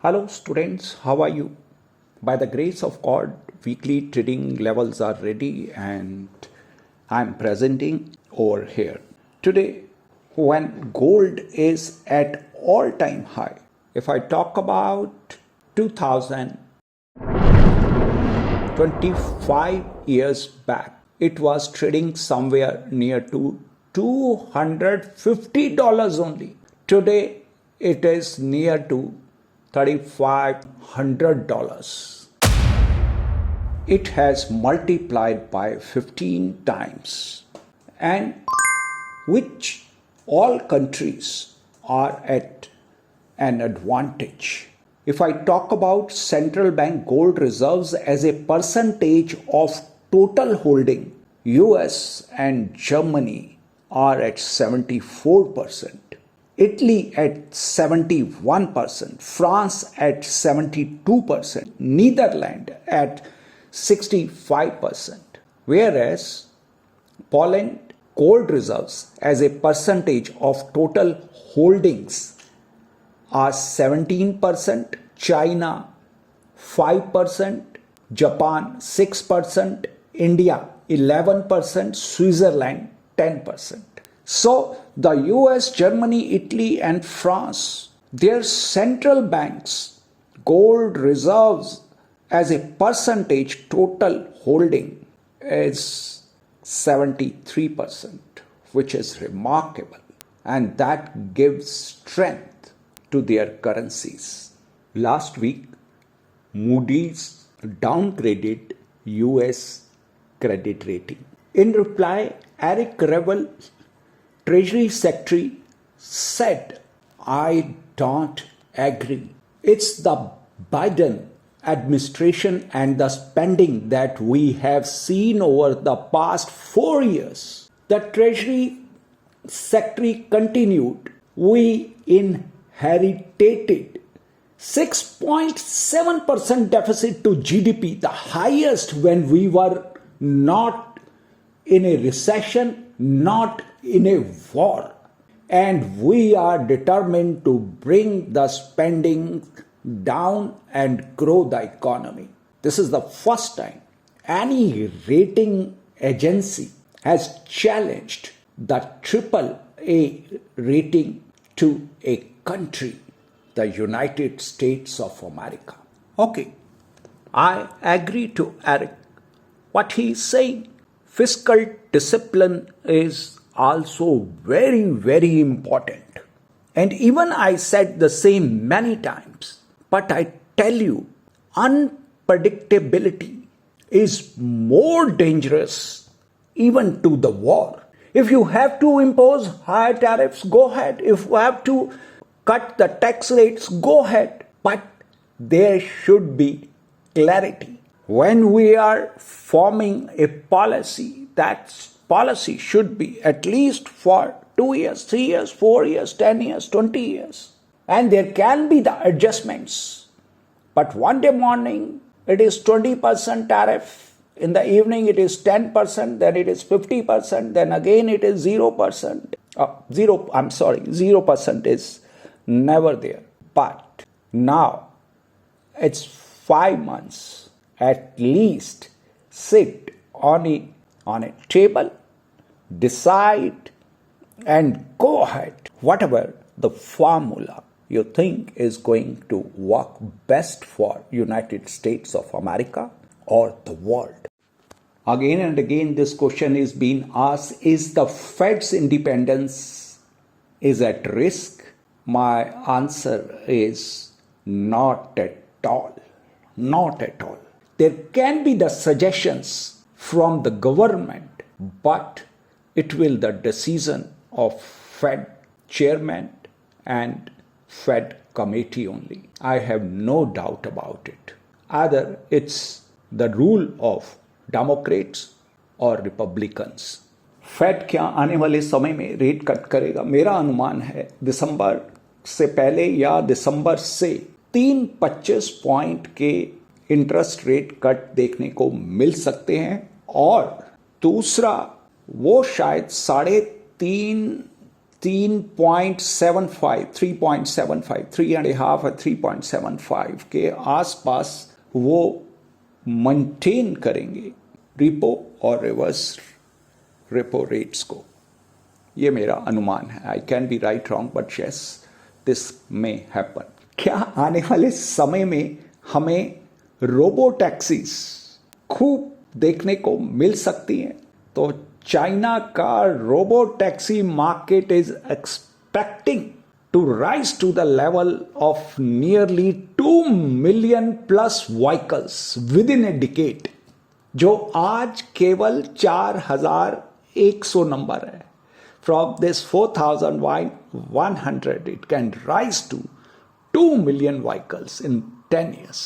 Hello students, how are you? By the grace of God, weekly trading levels are ready and I'm presenting over here. Today, when gold is at all-time high, if I talk about 2025 years back, it was trading somewhere near to $250 only. Today, it is near to $3,500. It has multiplied by 15 times, and which all countries are at an advantage. If I talk about central bank gold reserves as a percentage of total holding, US and Germany are at 74%. Italy at 71%, France at 72%, Netherlands at 65%, whereas Poland gold reserves as a percentage of total holdings are 17%, China 5%, Japan 6%, India 11%, Switzerland 10%. So the US, Germany, Italy and France, their central banks gold reserves as a percentage total holding is 73%, which is remarkable, and that gives strength to their currencies. Last week, Moody's downgraded US credit rating. In reply, Eric Revel, Treasury Secretary, said, "I don't agree. It's the Biden administration and the spending that we have seen over the past 4 years." The Treasury Secretary continued, "We inherited 6.7% deficit to GDP, the highest when we were not in a recession, not in a war. And we are determined to bring the spending down and grow the economy." This is the first time any rating agency has challenged the AAA rating to a country, the United States of America. Okay, I agree to Eric. What he is saying, fiscal discipline is also very, very important. And even I said the same many times. But I tell you, unpredictability is more dangerous even to the war. If you have to impose higher tariffs, go ahead. If you have to cut the tax rates, go ahead. But there should be clarity. When we are forming a policy, that policy should be at least for 2 years, 3 years, 4 years, 10 years, 20 years. And there can be the adjustments. But one day morning, it is 20% tariff. In the evening, it is 10%, then it is 50%, then again it is 0%. 0% is never there. But now, it's 5 months. At least sit on a table, decide, and go ahead. Whatever the formula you think is going to work best for United States of America or the world. Again and again, this question is being asked: is the Fed's independence is at risk? My answer is not at all. Not at all. There can be the suggestions from the government, but it will the decision of Fed chairman and Fed committee only. I have no doubt about it. Either it's the rule of Democrats or Republicans. Fed क्या आने वाले समय में rate cut करेगा? मेरा अनुमान है दिसंबर से पहले या दिसंबर से 3-25 पॉइंट के इंटरेस्ट रेट कट देखने को मिल सकते हैं, और दूसरा वो शायद 3.5 3.75, 3.75, 3.5 और 3.75 के आसपास वो मेंटेन करेंगे रिपो और रिवर्स रेपो रेट्स को। ये मेरा अनुमान है। I can be right wrong but yes this may happen. क्या आने वाले समय में हमें रोबो टैक्सीज खूब देखने को मिल सकती हैं? तो चाइना का robo taxi market is expecting to rise to the level of nearly 2 million plus vehicles within a decade, जो आज केवल 4,100 नंबर है। From this 4,100, it can rise to 2 million vehicles in 10 years.